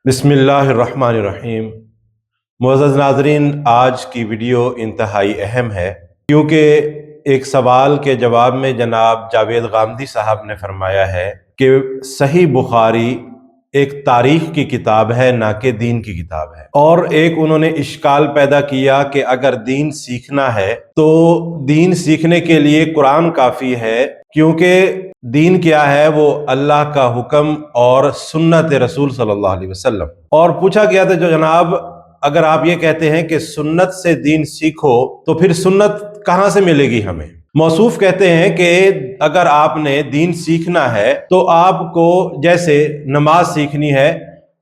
بسم اللہ الرحمن الرحیم۔ معزز ناظرین، آج کی ویڈیو انتہائی اہم ہے کیونکہ ایک سوال کے جواب میں جناب جاوید غامدی صاحب نے فرمایا ہے کہ صحیح بخاری ایک تاریخ کی کتاب ہے نہ کہ دین کی کتاب ہے، اور ایک انہوں نے اشکال پیدا کیا کہ اگر دین سیکھنا ہے تو دین سیکھنے کے لیے قرآن کافی ہے، کیونکہ دین کیا ہے؟ وہ اللہ کا حکم اور سنت رسول صلی اللہ علیہ وسلم۔ اور پوچھا گیا تھا جو جناب اگر آپ یہ کہتے ہیں کہ سنت سے دین سیکھو تو پھر سنت کہاں سے ملے گی ہمیں؟ موصوف کہتے ہیں کہ اگر آپ نے دین سیکھنا ہے تو آپ کو جیسے نماز سیکھنی ہے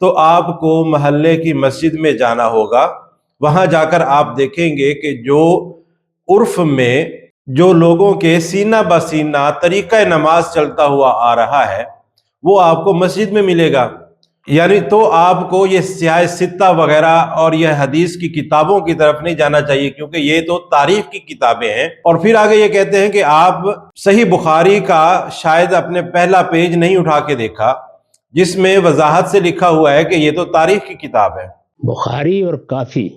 تو آپ کو محلے کی مسجد میں جانا ہوگا، وہاں جا کر آپ دیکھیں گے کہ جو عرف میں جو لوگوں کے سینہ بسینہ طریقہ نماز چلتا ہوا آ رہا ہے وہ آپ کو مسجد میں ملے گا، یعنی تو آپ کو یہ سیاہ ستہ وغیرہ اور یہ حدیث کی کتابوں کی طرف نہیں جانا چاہیے، کیونکہ یہ تو تاریخ کی کتابیں ہیں۔ اور پھر آگے یہ کہتے ہیں کہ آپ صحیح بخاری کا شاید اپنے پہلا پیج نہیں اٹھا کے دیکھا جس میں وضاحت سے لکھا ہوا ہے کہ یہ تو تاریخ کی کتاب ہے۔ بخاری اور کافی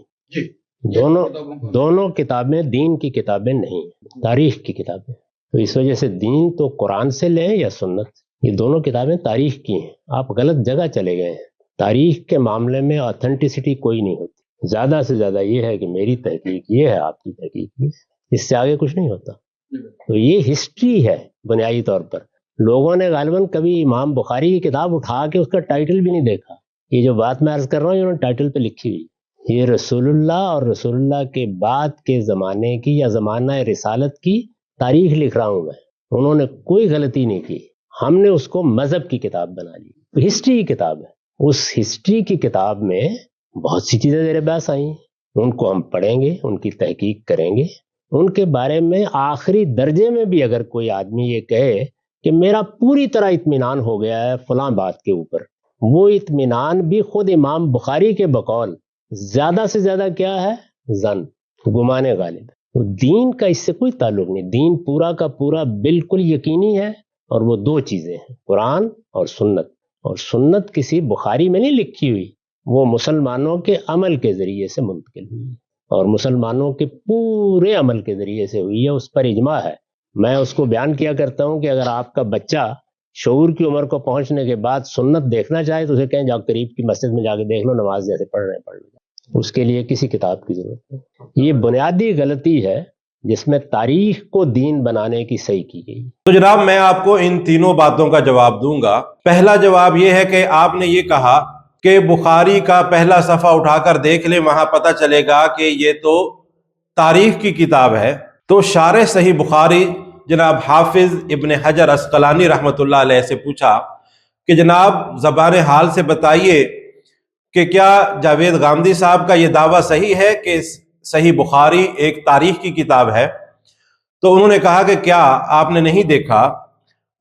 دونوں کتابیں دین کی کتابیں نہیں، تاریخ کی کتابیں۔ تو اس وجہ سے دین تو قرآن سے لیں یا سنت، یہ دونوں کتابیں تاریخ کی ہیں۔ آپ غلط جگہ چلے گئے ہیں۔ تاریخ کے معاملے میں آتھینٹسٹی کوئی نہیں ہوتی، زیادہ سے زیادہ یہ ہے کہ میری تحقیق یہ ہے، آپ کی تحقیق یہ ہے، اس سے آگے کچھ نہیں ہوتا۔ تو یہ ہسٹری ہے بنیادی طور پر۔ لوگوں نے غالباً کبھی امام بخاری کی کتاب اٹھا کے اس کا ٹائٹل بھی نہیں دیکھا۔ یہ جو بات میں عرض کر رہا ہوں انہوں نے ٹائٹل پہ لکھی ہوئی، یہ رسول اللہ اور رسول اللہ کے بعد کے زمانے کی یا زمانہ رسالت کی تاریخ لکھ رہا ہوں میں۔ انہوں نے کوئی غلطی نہیں کی، ہم نے اس کو مذہب کی کتاب بنا لی، ہسٹری کی کتاب ہے۔ اس ہسٹری کی کتاب میں بہت سی چیزیں زیر بحث آئی ہیں، ان کو ہم پڑھیں گے، ان کی تحقیق کریں گے، ان کے بارے میں آخری درجے میں بھی اگر کوئی آدمی یہ کہے کہ میرا پوری طرح اطمینان ہو گیا ہے فلاں بات کے اوپر، وہ اطمینان بھی خود امام بخاری کے بقول زیادہ سے زیادہ کیا ہے؟ ظن، گمان غالب۔ تو دین کا اس سے کوئی تعلق نہیں، دین پورا کا پورا بالکل یقینی ہے، اور وہ دو چیزیں ہیں، قرآن اور سنت۔ اور سنت کسی بخاری میں نہیں لکھی ہوئی، وہ مسلمانوں کے عمل کے ذریعے سے منتقل ہوئی ہے، اور مسلمانوں کے پورے عمل کے ذریعے سے ہوئی ہے، اس پر اجماع ہے۔ میں اس کو بیان کیا کرتا ہوں کہ اگر آپ کا بچہ شعور کی عمر کو پہنچنے کے بعد سنت دیکھنا چاہے تو اسے کہیں جاؤ قریب کی مسجد میں جا کے دیکھ لو، نماز جیسے پڑھ رہے ہیں پڑھ لو، اس کے لیے کسی کتاب کی ضرورت نہیں۔ یہ بنیادی غلطی ہے جس میں تاریخ کو دین بنانے کی صحیح کی گئی۔ تو جناب میں آپ کو ان تینوں باتوں کا جواب دوں گا۔ پہلا جواب یہ ہے کہ آپ نے یہ کہا کہ بخاری کا پہلا صفحہ اٹھا کر دیکھ لیں، وہاں پتہ چلے گا کہ یہ تو تاریخ کی کتاب ہے۔ تو شارح صحیح بخاری جناب حافظ ابن حجر عسقلانی رحمۃ اللہ علیہ سے پوچھا کہ جناب زبان حال سے بتائیے کہ کیا جاوید غامدی صاحب کا یہ دعویٰ صحیح ہے کہ صحیح بخاری ایک تاریخ کی کتاب ہے؟ تو انہوں نے کہا کہ کیا آپ نے نہیں دیکھا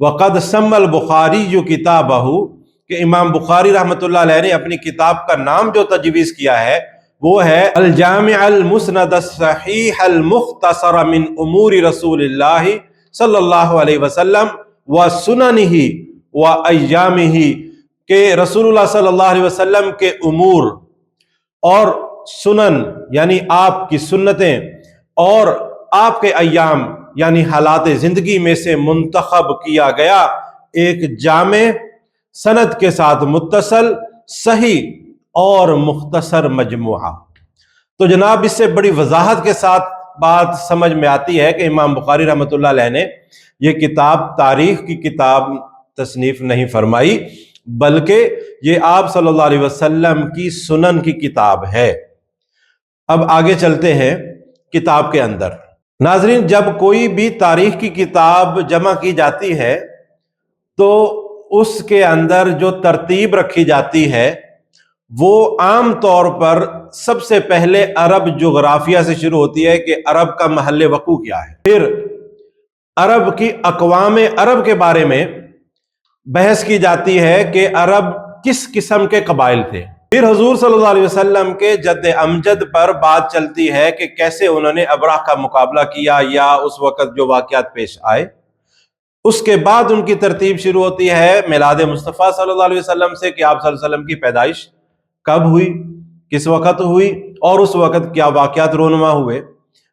وقد سمى البخاری کتابہ، کہ امام بخاری رحمۃ اللہ علیہ نے اپنی کتاب کا نام جو تجویز کیا ہے وہ ہے الجامع المسند الصحیح المختصر من امور رسول اللہ صلی اللہ علیہ وسلم و سننہ و ایامہ، کہ رسول اللہ صلی اللہ علیہ وسلم کے امور اور سنن یعنی آپ کی سنتیں اور آپ کے ایام یعنی حالات زندگی میں سے منتخب کیا گیا ایک جامع سند کے ساتھ متصل صحیح اور مختصر مجموعہ۔ تو جناب اس سے بڑی وضاحت کے ساتھ بات سمجھ میں آتی ہے کہ امام بخاری رحمۃ اللہ علیہ نے یہ کتاب تاریخ کی کتاب تصنیف نہیں فرمائی، بلکہ یہ آپ صلی اللہ علیہ وسلم کی سنن کی کتاب ہے۔ اب آگے چلتے ہیں کتاب کے اندر۔ ناظرین، جب کوئی بھی تاریخ کی کتاب جمع کی جاتی ہے تو اس کے اندر جو ترتیب رکھی جاتی ہے وہ عام طور پر سب سے پہلے عرب جغرافیہ سے شروع ہوتی ہے کہ عرب کا محل وقوع کیا ہے، پھر عرب کی اقوام عرب کے بارے میں بحث کی جاتی ہے کہ عرب کس قسم کے قبائل تھے، پھر حضور صلی اللہ علیہ وسلم کے جد امجد پر بات چلتی ہے کہ کیسے انہوں نے ابرہ کا مقابلہ کیا یا اس وقت جو واقعات پیش آئے، اس کے بعد ان کی ترتیب شروع ہوتی ہے میلاد مصطفیٰ صلی اللہ علیہ وسلم سے کہ آپ صلی اللہ علیہ وسلم کی پیدائش کب ہوئی, کس وقت ہوئی, اور اس وقت کیا واقعات رونما ہوئے.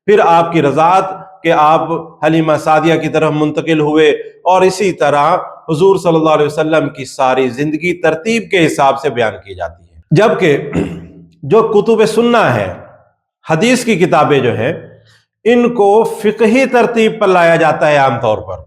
پھر آپ کی رضاعت کہ آپ حلیمہ سعدیہ کی طرف منتقل ہوئے, اور اسی طرح حضور صلی اللہ علیہ وسلم کی ساری زندگی ترتیب کے حساب سے بیان کی جاتی ہے. جبکہ جو کتب سنہ ہے, حدیث کی کتابیں جو ہیں, ان کو فقہی ترتیب پر لایا جاتا ہے عام طور پر.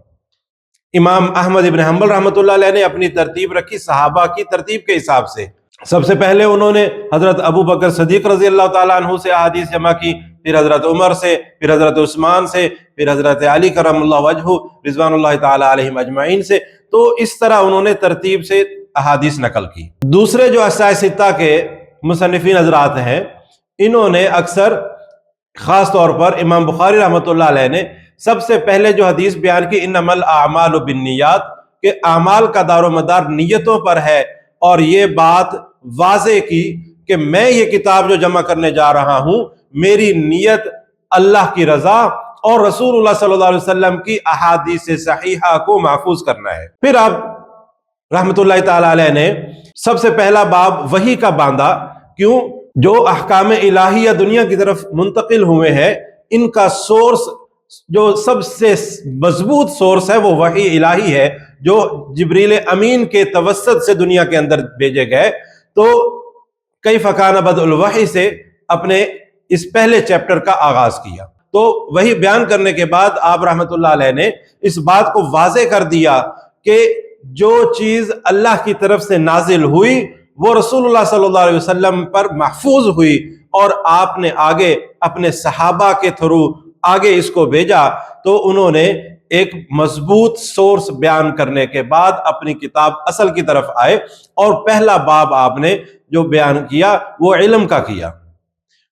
امام احمد ابن حنبل رحمۃ اللہ علیہ نے اپنی ترتیب رکھی صحابہ کی ترتیب کے حساب سے. سب سے پہلے انہوں نے حضرت ابو بکر صدیق رضی اللہ تعالیٰ عنہ سے احادیث جمع کی, پھر حضرت عمر سے, پھر حضرت عثمان سے, پھر حضرت علی کرم اللہ وجہہ رضوان اللہ تعالیٰ علیہم اجمعین سے. تو اس طرح انہوں نے ترتیب سے احادیث نقل کی. دوسرے جو ائمہ ستہ کے مصنفین حضرات ہیں, انہوں نے اکثر, خاص طور پر امام بخاری رحمۃ اللہ علیہ نے سب سے پہلے جو حدیث بیان کی انما الاعمال بالنیات, کہ اعمال کا دار و مدار نیتوں پر ہے, اور یہ بات واضح کی کہ میں یہ کتاب جو جمع کرنے جا رہا ہوں, میری نیت اللہ کی رضا اور رسول اللہ صلی اللہ علیہ وسلم کی احادیث صحیحہ کو محفوظ کرنا ہے. پھر آپ رحمت اللہ تعالی علیہ نے سب سے پہلا باب وحی کا باندھا. کیوں؟ جو احکام الہیہ دنیا کی طرف منتقل ہوئے ہیں, ان کا سورس, جو سب سے مضبوط سورس ہے, وہ وحی الہی ہے, جو جبریل امین کے توسط سے دنیا کے اندر بھیجے گئے. تو کیف کان بدء الوحی سے اپنے اس پہلے چیپٹر کا آغاز کیا. تو وہی بیان کرنے کے بعد آپ رحمت اللہ علیہ نے اس بات کو واضح کر دیا کہ جو چیز اللہ کی طرف سے نازل ہوئی وہ رسول اللہ صلی اللہ علیہ وسلم پر محفوظ ہوئی, اور آپ نے آگے اپنے صحابہ کے تھرو آگے اس کو بھیجا. تو انہوں نے ایک مضبوط سورس بیان کرنے کے بعد اپنی کتاب اصل کی طرف آئے, اور پہلا باب آپ نے جو بیان کیا وہ علم کا کیا,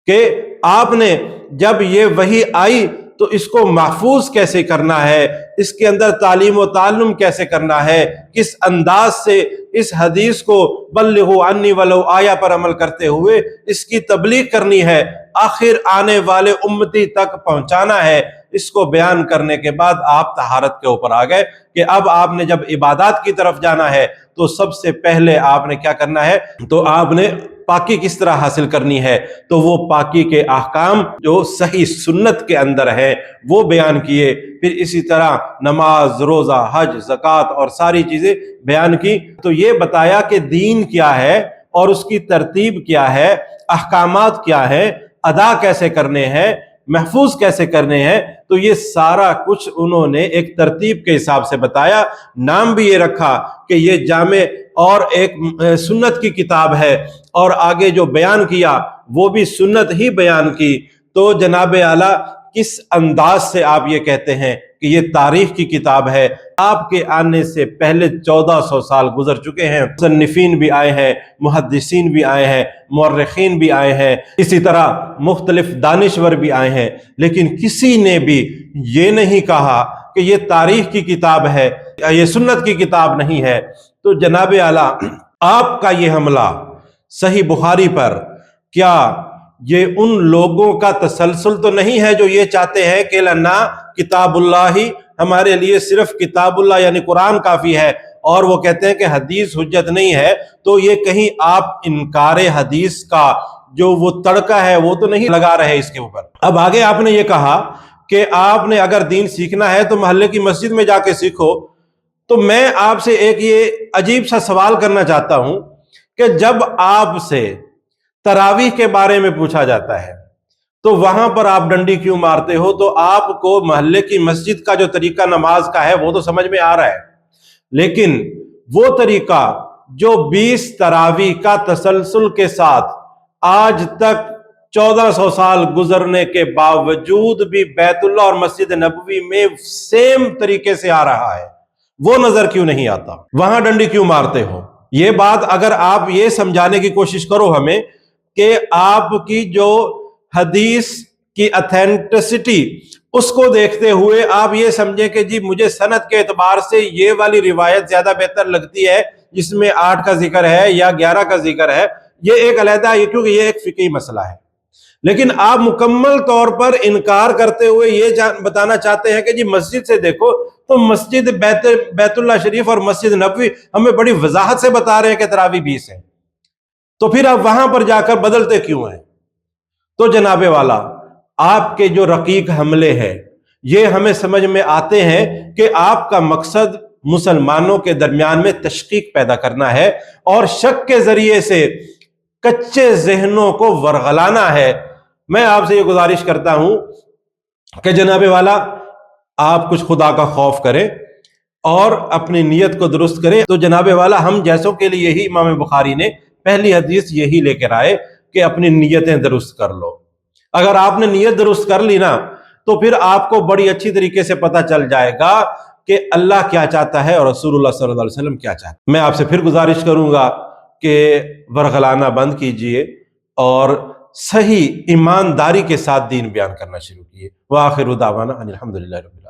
کہ آپ نے جب یہ وحی آئی تو اس کو محفوظ کیسے کرنا ہے, اس کے اندر تعلیم و تعلم کیسے کرنا ہے, کس انداز سے اس حدیث کو بلغوا عنی ولو آیا پر عمل کرتے ہوئے اس کی تبلیغ کرنی ہے, آخر آنے والے امتی تک پہنچانا ہے. اس کو بیان کرنے کے بعد آپ طہارت کے اوپر آ گئے کہ اب آپ نے جب عبادات کی طرف جانا ہے تو سب سے پہلے آپ نے کیا کرنا ہے, تو آپ نے پاکی کس طرح حاصل کرنی ہے. تو وہ پاکی کے احکام جو صحیح سنت کے اندر ہیں وہ بیان کیے. پھر اسی طرح نماز, روزہ, حج, زکوٰۃ اور ساری چیزیں بیان کی. تو یہ بتایا کہ دین کیا ہے اور اس کی ترتیب کیا ہے, احکامات کیا ہیں, ادا کیسے کرنے ہیں, محفوظ کیسے کرنے ہیں. تو یہ سارا کچھ انہوں نے ایک ترتیب کے حساب سے بتایا. نام بھی یہ رکھا کہ یہ جامع اور ایک سنت کی کتاب ہے, اور آگے جو بیان کیا وہ بھی سنت ہی بیان کی. تو جناب اعلیٰ کس انداز سے آپ یہ کہتے ہیں کہ یہ تاریخ کی کتاب ہے؟ آپ کے آنے سے پہلے 1400 سال گزر چکے ہیں, مصنفین بھی آئے ہیں, محدثین بھی آئے ہیں, مورخین بھی آئے ہیں, اسی طرح مختلف دانشور بھی آئے ہیں, لیکن کسی نے بھی یہ نہیں کہا کہ یہ تاریخ کی کتاب ہے, یہ سنت کی کتاب نہیں ہے. تو جناب اعلیٰ آپ کا یہ حملہ صحیح بخاری پر, کیا یہ ان لوگوں کا تسلسل تو نہیں ہے جو یہ چاہتے ہیں کہ لنا کتاب اللہ ہی, ہمارے لیے صرف کتاب اللہ یعنی قرآن کافی ہے, اور وہ کہتے ہیں کہ حدیث حجت نہیں ہے؟ تو یہ کہیں آپ انکار حدیث کا جو وہ تڑکا ہے وہ تو نہیں لگا رہے اس کے اوپر؟ اب آگے آپ نے یہ کہا کہ آپ نے اگر دین سیکھنا ہے تو محلے کی مسجد میں جا کے سیکھو. تو میں آپ سے ایک یہ عجیب سا سوال کرنا چاہتا ہوں کہ جب آپ سے تراویح کے بارے میں پوچھا جاتا ہے تو وہاں پر آپ ڈنڈی کیوں مارتے ہو؟ تو آپ کو محلے کی مسجد کا جو طریقہ نماز کا ہے وہ تو سمجھ میں آ رہا ہے, لیکن وہ طریقہ جو 20 تراویح کا تسلسل کے ساتھ آج تک 1400 سال گزرنے کے باوجود بھی بیت اللہ اور مسجد نبوی میں سیم طریقے سے آ رہا ہے, وہ نظر کیوں نہیں آتا؟ وہاں ڈنڈی کیوں مارتے ہو؟ یہ بات اگر آپ یہ سمجھانے کی کوشش کرو ہمیں کہ آپ کی جو حدیث کی اتھینٹسٹی اس کو دیکھتے ہوئے آپ یہ سمجھیں کہ جی مجھے سند کے اعتبار سے یہ والی روایت زیادہ بہتر لگتی ہے جس میں 8 کا ذکر ہے یا 11 کا ذکر ہے, یہ ایک علیحدہ, کیونکہ یہ ایک فقہی مسئلہ ہے. لیکن آپ مکمل طور پر انکار کرتے ہوئے یہ بتانا چاہتے ہیں کہ جی مسجد سے دیکھو, تو مسجد بیت اللہ شریف اور مسجد نبوی ہمیں بڑی وضاحت سے بتا رہے ہیں کہ تراویح 20 ہیں. تو پھر آپ وہاں پر جا کر بدلتے کیوں ہیں؟ تو جناب والا آپ کے جو رقیق حملے ہیں یہ ہمیں سمجھ میں آتے ہیں کہ آپ کا مقصد مسلمانوں کے درمیان میں تشقیق پیدا کرنا ہے اور شک کے ذریعے سے کچے ذہنوں کو ورغلانا ہے۔ میں آپ سے یہ گزارش کرتا ہوں کہ جناب والا آپ کچھ خدا کا خوف کریں اور اپنی نیت کو درست کریں۔ تو جناب والا ہم جیسوں کے لیے ہی امام بخاری نے پہلی حدیث یہی لے کر آئے کہ اپنی نیتیں درست کر لو۔ اگر آپ نے نیت درست کر لی نا تو پھر آپ کو بڑی اچھی طریقے سے پتہ چل جائے گا کہ اللہ کیا چاہتا ہے اور رسول اللہ صلی اللہ علیہ وسلم کیا چاہتا ہے۔ میں آپ سے پھر گزارش کروں گا کہ ورغلانا بند کیجئے اور صحیح ایمانداری کے ساتھ دین بیان کرنا شروع کیے۔ وآخر دعوانا ان الحمدللہ رب العالمین۔